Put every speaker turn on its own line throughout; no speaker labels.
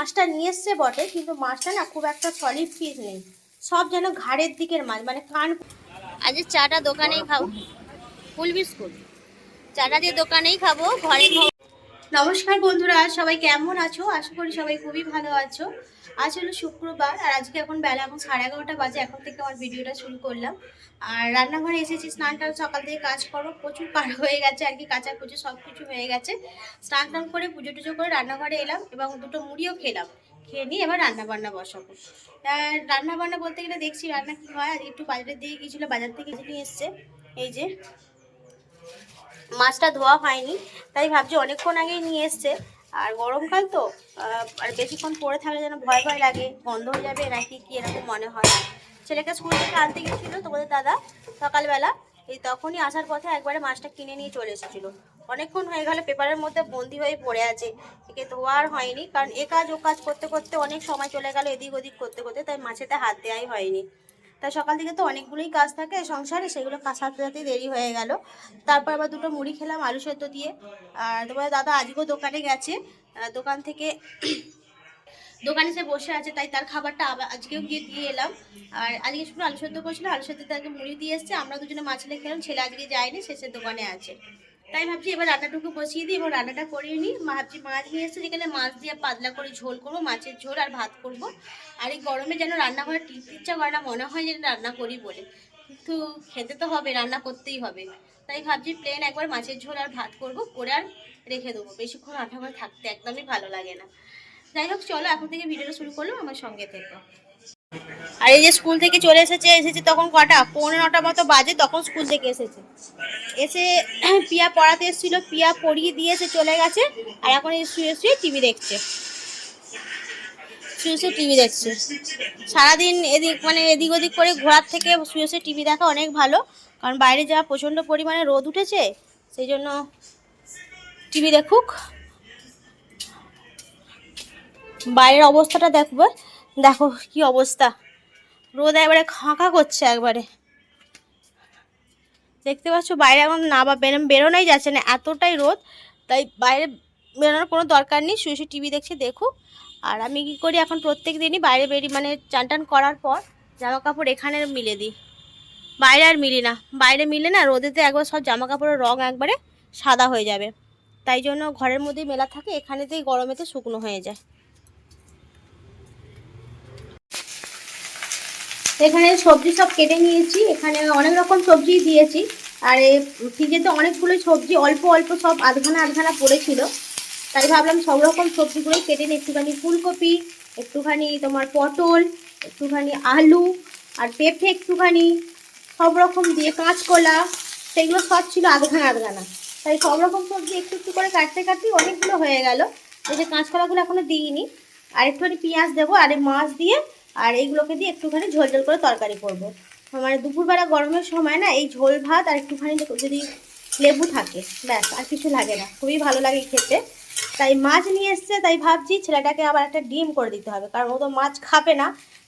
মাছটা নিয়ে এসছে বটে, কিন্তু মাছটা না খুব একটা সলিড পিস নেই, সব যেন ঘাড়ের দিকের মাছ, মানে কান। আজ চাটা দোকানেই খাবো, ফুল বিস্কুট চাটা দিয়ে দোকানেই খাবো, ঘরে খাবো। নমস্কার বন্ধুরা, সবাই কেমন আছো? আশা করি সবাই খুবই ভালো আছো। আজ হলো শুক্রবার, আর আজকে এখন বেলা 11:30 বাজে। এখন থেকে আমার ভিডিওটা শুরু করলাম। আর রান্নাঘরে এসেছি, স্নানটা সকাল থেকে কাজ করো প্রচুর কাজ হয়ে গেছে আর কি, কাচাকুচি সব কিছু হয়ে গেছে। স্নান টান করে পুজো টুজো করে রান্নাঘরে এলাম এবং দুটো মুড়িও খেলাম। খেয়ে নিয়ে এবার রান্না বান্না বসাবো। রান্না বান্না বলতে গেলে দেখছি রান্না কি হয়। আর একটু বাজারের দিকে গিয়েছিল, বাজার থেকে নিয়ে এসছে। এই যে মাছটা ধোয়া হয়নি, তাই ভাবছি অনেকক্ষণ আগেই নিয়ে এসছে। আর গরমকাল তো, আর বেশিক্ষণ পরে থাকলে যেন ভয় ভয় লাগে, বন্ধ হয়ে যাবে নাকি কি এরকম মনে হয়। ছেলেকে স্কুল থেকে আনতে গিয়েছিলো তোমাদের দাদা সকালবেলা, এই তখনই আসার পথে একবারে মাছটা কিনে নিয়ে চলে এসেছিলো। অনেকক্ষণ হয়ে গেল পেপারের মধ্যে বন্দি হয়ে পড়ে আছে, একে ধোয়া আর হয়নি, কারণ এ কাজ ও কাজ করতে করতে অনেক সময় চলে গেল এদিক ওদিক করতে করতে, তাই মাছেতে হাত দেওয়াই হয়নি। তাই সকাল থেকে তো অনেকগুলোই কাজ থাকে সংসারে, সেগুলো সারতে সারতেই দেরি হয়ে গেল। তারপর আবার দুটো মুড়ি খেলাম আলু সেদ্ধ দিয়ে। আর তোমার দাদা আজকেও দোকানে গেছে, দোকান থেকে দোকানে সে বসে আছে, তাই তার খাবারটা আবার আজকেও গিয়ে দিয়ে এলাম। আর আজকে শুধু আলু সেদ্ধ করেছিল, আলু সেদ্ধ তাকে মুড়ি দিয়ে এসছে, আমরা দুজনে মাছ ছেলে খেলাম। ছেলে আজকে যায়নি, শেষের দোকানে আছে। তাই ভাবছি এবার রান্নাটুকু বসিয়ে দিই এবং রান্নাটা করিয়ে নিই। ভাবছি মাছ নিয়ে এসছে, যেখানে মাছ দিয়ে পাতলা করে ঝোল করবো, মাছের ঝোল আর ভাত করব। আর এই গরমে যেন রান্না করে টিপতে ইচ্ছা করে না, মনে হয় যেন রান্না করি বলে, কিন্তু খেতে তো হবে, রান্না করতেই হবে। তাই ভাবছি প্লেন একবার মাছের ঝোল আর ভাত করব, করে আর রেখে দেবো। বেশিক্ষণ রান্না করে থাকতে একদমই ভালো লাগে না। যাই হোক, চলো এখন থেকে ভিডিওটা শুরু করলাম, আমার সঙ্গে থেকো। আর এই যে স্কুল থেকে চলে এসেছে তখন কটা 9:15 মতো বাজে, তখন স্কুল থেকে এসে পিয়া পড়াতে এসেছিল, পিয়া পড়িয়ে দিয়ে এসে চলে গেছে। আর এখন এই শুয়ে শুয়ে টিভি দেখছে, শুয়ে শুয়ে টিভি দেখছে। সারাদিন এদিক ওদিক করে ঘোরার থেকে শুয়ে শুয়ে টিভি দেখা অনেক ভালো, কারণ বাইরে যা প্রচণ্ড পরিমাণে রোদ উঠেছে, সেই জন্য টিভি দেখুক। বাইরের অবস্থাটা দেখবো, দেখো কি অবস্থা, রোদ একবারে খাঁকা করছে একবারে, দেখতে পাচ্ছ বাইরে এখন না বা বেরোনোই যাচ্ছে না, এতটাই রোদ। তাই বাইরে বেরোনোর কোনো দরকার নেই, শুয়ে শুয়ে টিভি দেখছে দেখুক। আর আমি কী করি এখন, প্রত্যেক দিনই বাইরে চান টান করার পর জামা কাপড় এখানে মিলে দিই, বাইরে আর মিলি না। বাইরে মিলে না রোদেতে একবার সব জামা কাপড়ের রঙ একবারে সাদা হয়ে যাবে, তাই জন্য ঘরের মধ্যেই মেলা থাকে, এখানেতেই গরমেতে শুকনো হয়ে যায়। এখানে সবজি সব কেটে নিয়েছি, এখানে অনেক রকম সবজি দিয়েছি। আর এই ফ্রিজেতে অনেকগুলো সবজি অল্প অল্প সব আধখানা আধখানা পড়েছিল, তাই ভাবলাম সব রকম সবজিগুলোই কেটে নিই। একটুখানি ফুলকপি, একটুখানি তোমার পটল, একটুখানি আলু, আর পেঁপে একটুখানি, সব রকম দিয়ে কাঁচকলা, সেগুলো সব ছিল আধখানা আধখানা। তাই সব রকম সবজি একটু একটু করে কাটতে কাটতে অনেকগুলো হয়ে গেল। এই যে কাঁচকলাগুলো এখনো দিইনি, আর একটুখানি পেঁয়াজ দেবো, আর এই মাছ দিয়ে আর এইগুলোকে দিয়ে একটুখানি ঝোল ঝোল করে তরকারি করবো। মানে দুপুরবেলা গরমের সময় না এই ঝোল ভাত আর একটুখানি যদি লেবু থাকে, ব্যাস আর কিছু লাগে না, খুবই ভালো লাগে খেতে। তাই মাছ নিয়ে এসছে, তাই ভাবছি ছেলেটাকে আবার একটা ডিম করে দিতে হবে, কারণ ও তো মাছ খাবে না।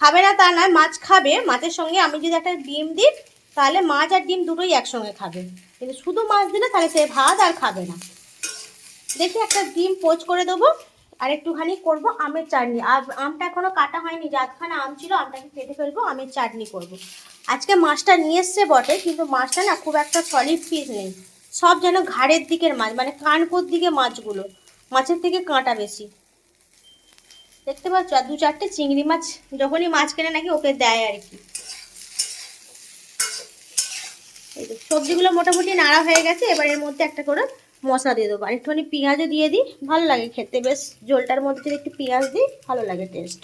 খাবে না তা নয়, মাছ খাবে, মাছের সঙ্গে আমি যদি একটা ডিম দিই তাহলে মাছ আর ডিম দুটোই একসঙ্গে খাবে, কিন্তু শুধু মাছ দিলে তাহলে সে ভাত আর খাবে না। দেখি একটা ডিম পোচ করে দেবো, আর একটুখানি করবো আমের চাটনি। আর আমটা এখনো কাটা হয়নি, যাতখানা আম ছিল আমটাকে কেটে ফেলবো, আমের চাটনি করব। আজকে মাছটা নিয়ে এসছে বটে, কিন্তু মাছটা না খুব একটা সলিড পিস নেই, সব যেন ঘাড়ের দিকের মাছ, মানে কানকোর দিকে মাছগুলো, মাছের থেকে কাঁটা বেশি। দেখতে পাচ্ছ, আর 2-4টে চিংড়ি মাছ যখনই মাছ কেনে নাকি ওকে দেয় আর কি। এই তো সবজিগুলো মোটামুটি নাড়া হয়ে গেছে, এবার এর মধ্যে একটা করে মশলা দিয়ে দেবো, আর একটুখানি পেঁয়াজও দিয়ে দিই, ভালো লাগে খেতে, বেশ ঝোলটার মধ্যে যদি একটু পেঁয়াজ দিই ভালো লাগে টেস্ট।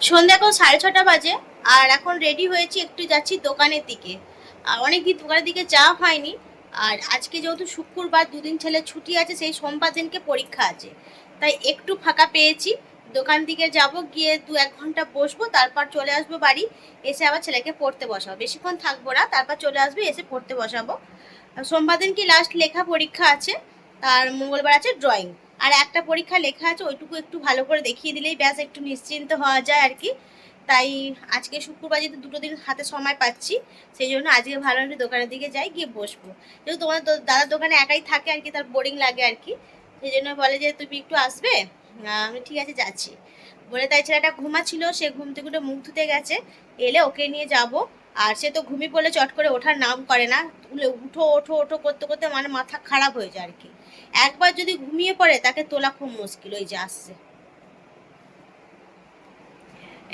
সন্ধ্যা এখন 6:30 বাজে, আর এখন রেডি হয়েছি, একটু যাচ্ছি দোকানের দিকে। আর অনেকদিন দোকানের দিকে যাওয়া হয়নি, আর আজকে যেহেতু শুক্রবার, দুদিন ছেলে ছুটি আছে, সেই সোমবার দিনকে পরীক্ষা আছে, তাই একটু ফাঁকা পেয়েছি। দোকান দিকে যাব, গিয়ে 2-1 ঘন্টা বসবো, তারপর চলে আসবো বাড়ি, এসে আবার ছেলেকে পড়তে বসাবো। বেশিক্ষণ থাকবো না, তারপর চলে আসবে, এসে পড়তে বসাবো। সোমবার দিন কি লাস্ট লেখা পরীক্ষা আছে, আর মঙ্গলবার আছে ড্রয়িং। আর একটা পরীক্ষা লেখা আছে, ওইটুকু একটু ভালো করে দেখিয়ে দিলেই ব্যাস একটু নিশ্চিন্ত হওয়া যায় আর কি। তাই আজকে শুক্রবার যেহেতু দুটো দিন হাতে সময় পাচ্ছি, সেই জন্য আজকে ভালো একটু দোকানের দিকে যাই, গিয়ে বসবো। যেহেতু তোমার দাদার দোকানে একাই থাকে আর কি, তার বোরিং লাগে আর কি, সেই জন্য বলে যে তুমি একটু আসবে। আমি ঠিক আছে যাচ্ছি বলে, তাই ছেলেটা ঘুমাচ্ছিল, সে ঘুম থেকে উঠে মুখ ধুতে গেছে, এলে ওকে নিয়ে যাব। আর সে তো ঘুমিয়ে পড়লে চট করে ওঠার নাম করে না, উঠো ওঠো ওঠো করতে করতে মানে মাথা খারাপ হয়ে যায় আর কি। একবার যদি ঘুমিয়ে পড়ে তাকে তোলা খুব মুশকিল। ওই যে আসছে,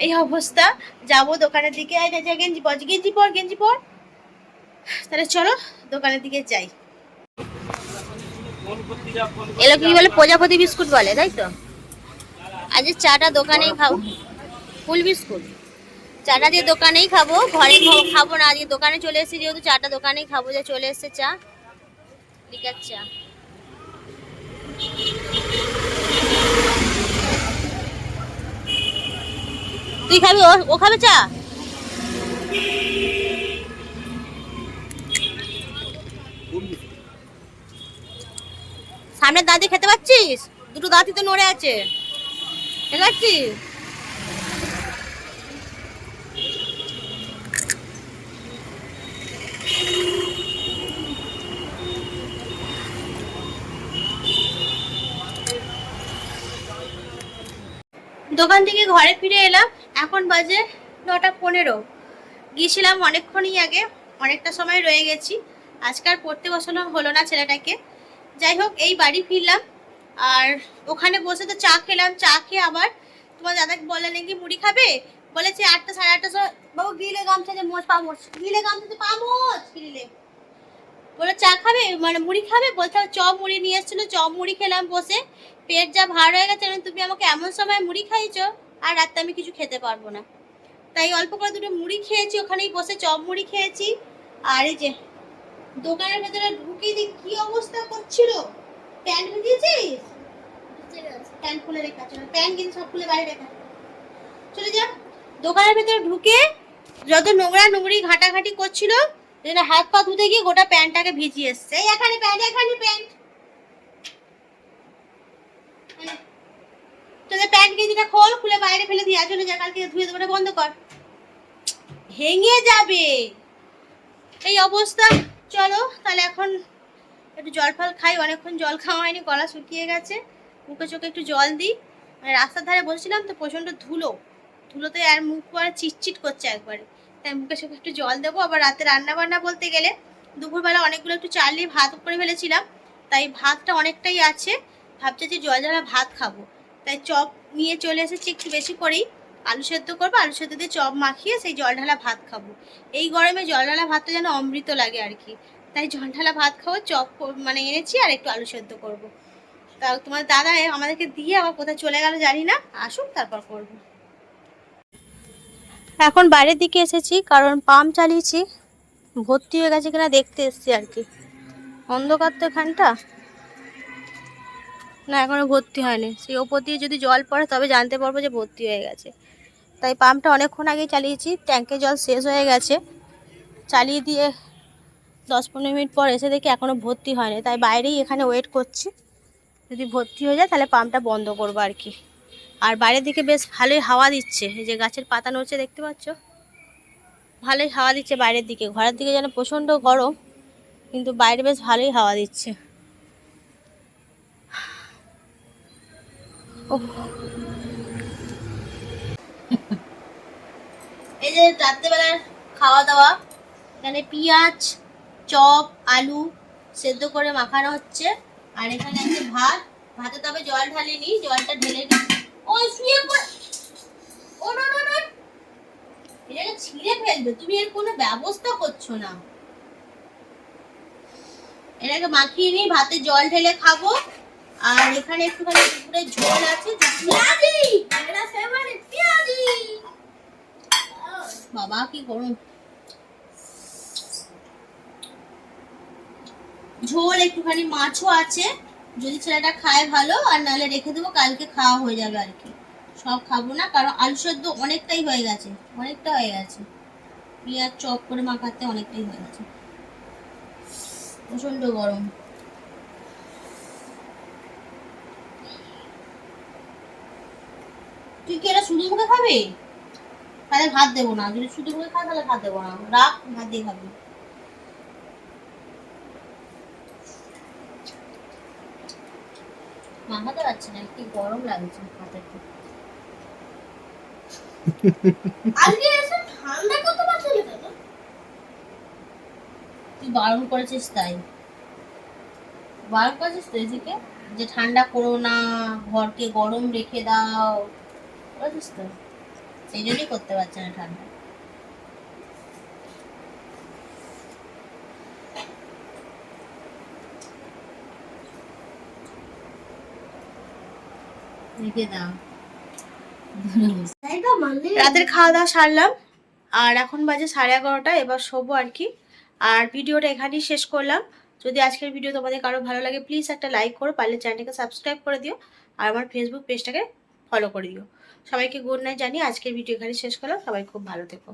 এই অবস্থা। যাবো দোকানের দিকে। গেঞ্জি পর গেঞ্জি পর গেঞ্জি পর। তাহলে চলো দোকানের দিকে যাই। এলো কি বলে, প্রজাপতি বিস্কুট বলে, তাই তো। আজ চাটা দোকানেই খাবো, ফুল বিস্কুট। চাটা দিয়ে দোকানেই খাবো, ঘরে খাবো না। আজকে দোকানে চলে এসেছি যেহেতু, চাটা দোকানেই খাবো। যে চলে এসছে চা, লিকার চা। তুই খাবি? ও খাবে চা? সামনের দাঁত দিয়ে খেতে পাচ্ছিস? দুটো দাঁতই তো নড়ে আছে, খেতে পাচ্ছিস? দোকান থেকে ঘরে ফিরে এলাম, এখন বাজে 9:15। গিয়েছিলাম অনেকক্ষণই আগে, অনেকটা সময় রয়ে গেছি। আজকাল পড়তে বসানো হলো না ছেলেটাকে। যাই হোক, এই বাড়ি ফিরলাম, আর ওখানে বসে তো চা খেলাম। চা খেয়ে আবার তোমার দাদাকে বলে নাকি মুড়ি খাবে, বলেছে 8টা 8:30 সময়। বাবু গিলে গামছা যে মোচ পামোচ, গিলে গামছা যে পামোচ গিলে বলে চা খাবে মানে মুড়ি খাবে, বলতে চপ মুড়ি নিয়ে এসেছিলো, চপ মুড়ি খেলাম বসে। পেট যা ভার হয়ে গেছে, তুমি আমাকে এমন সময় মুড়ি খাইছো, আর রাতে আমি কিছু খেতে পারবো না। তাই অল্প করে দুটো মুড়ি খেয়েছি, ওখানেই বসে চপ মুড়ি খেয়েছি। আর এই যে দোকানের ভেতরে ঢুকে যে কি অবস্থা করছিল। প্যান্ট ভিজিয়েছিস? প্যান্ট খুলে রেখা, প্যান্ট কিন্তু সব খুলে বাইরে রেখা। চলে যা। দোকানের ভেতরে ঢুকে যত নোংরা নোংরি ঘাটাঘাটি করছিল, যেন হাত পা ধুতে গিয়ে গোটা প্যান্টটাকে ভিজিয়ে এসছে। এই এখানে প্যান্ট, এখানে প্যান্ট। তোদের প্যান্ট গেঞ্জিটা খোল, খুলে বাইরে ফেলে দিয়ে চলে যা, কালকে ধুয়ে দেবো, বন্ধ কর, ভেঙে যাবে। এই অবস্থা। চলো তাহলে এখন একটু জল ফল খাই, অনেকক্ষণ জল খাওয়া হয়নি, গলা শুকিয়ে গেছে। মুখে চোখে একটু জল দিই। রাস্তার ধারে বসেছিলাম তো, প্রচণ্ড ধুলোতে আর মুখ পরে চিটচিট করছে একবারে, তাই মুখে চোখে একটু জল দেবো। আবার রাতে রান্না বান্না বলতে গেলে দুপুরবেলা অনেকগুলো একটু চাল দিয়ে ভাত করে ফেলেছিলাম, তাই ভাতটা অনেকটাই আছে। ভাবছি যে জল ঝালা ভাত খাবো, তাই চপ নিয়ে চলে এসেছি একটু বেশি করেই। আলু সেদ্ধ করবো, আলু সেদ্ধ দিয়ে চপ মাখিয়ে সেই জল ঢালা ভাত খাবো। এই গরমে জল ঢালা ভাতটা যেন অমৃত লাগে আর কি, তাই জল ঢালা ভাত খাবো। চপ মানে এনেছি, আর একটু আলু সেদ্ধ করবো। তা তোমার দাদা আমাদেরকে দিয়ে আবার কোথায় চলে গেল জানি না, আসুক তারপর করবো। এখন বাইরের দিকে এসেছি, কারণ পাম্প চালিয়েছি, ভর্তি হয়ে গেছে কিনা দেখতে এসেছি আর কি। অন্ধকার তো এখানটা, না এখনো ভর্তি হয়নি। সেই ওপর দিয়ে যদি জল পড়ে তবে জানতে পারবো যে ভর্তি হয়ে গেছে। তাই পাম্পটা অনেকক্ষণ আগেই চালিয়েছি, ট্যাঙ্কে জল শেষ হয়ে গেছে। চালিয়ে দিয়ে 10-15 মিনিট পর এসে দেখি এখনো ভর্তি হয়নি, তাই বাইরেই এখানে ওয়েট করছি। যদি ভর্তি হয়ে যায় তাহলে পাম্পটা বন্ধ করবো আর কি। আর বাইরের দিকে বেশ ভালোই হাওয়া দিচ্ছে, এই যে গাছের পাতা নড়ছে দেখতে পাচ্ছ, ভালোই হাওয়া দিচ্ছে বাইরের দিকে। ঘরের দিকে যেন প্রচণ্ড গরম, কিন্তু বাইরে বেশ ভালোই হাওয়া দিচ্ছে। এই যে রাত্রেবেলার খাওয়া দাওয়া, এখানে পেঁয়াজ, চপ, আলু সেদ্ধ করে মাখানো হচ্ছে। আর এখানে আছে ভাত। ভাতে তবে জল ঢালিনি, জলটা ঢেলে নি। ওই শুয়ে পড়, ও না না না, এটাকে ছিঁড়ে ফেলবে, তুমি এর কোনো ব্যবস্থা করছো না। এটাকে মাখিয়ে নিই, ভাতে জল ঢেলে খাবো। আর এখানে একটুখানি দুপুরে ঝোল আছে, বাবা কি গরম। ঝোল একটুখানি মাছও আছে, যদি ছেলেটা খায় ভালো, আর নাহলে রেখে দেবো, কালকে খাওয়া হয়ে যাবে আর কি। সব খাবো না, কারণ আলু সেদ্ধ অনেকটাই হয়ে গেছে, অনেকটা হয়ে গেছে। পেঁয়াজ চপ করে মাখাতে অনেকটাই হয়ে গেছে, প্রচন্ড গরম। তুই কি এটা শুধু মুখে খাবি? তাহলে ভাত দেবো না, যদি শুধু করে খাই তাহলে ভাত দেবো না, রাখ, ভাত দিয়ে খাবি। মাখাতে পারছি না, কি গরম লাগছে হাতে। আজকে এসে ঠান্ডা করতে পারছিস কেন? তুই বারণ করেছিস তাই, বারণ করেছিস তো এদিকে যে ঠান্ডা করো না, ঘরকে গরম রেখে দাও, বুঝছিস তো, সেই জন্যই করতে পারছে না ঠান্ডা। রেখে দাও। রাতের খাওয়া দাওয়া সারলাম, আর এখন বাজে 11:30, এবার শোবো আর কি। আর ভিডিওটা এখানেই শেষ করলাম। যদি আজকের ভিডিও তোমাদের কারো ভালো লাগে প্লিজ একটা লাইক করো, পারলে চ্যানেলটাকে সাবস্ক্রাইব করে দিও, আর আমার ফেসবুক পেজটাকে ফলো করে দিও। সবাইকে গুড নাইট জানিয়ে আজকের ভিডিও এখানে শেষ করলাম। সবাই খুব ভালো থেকো।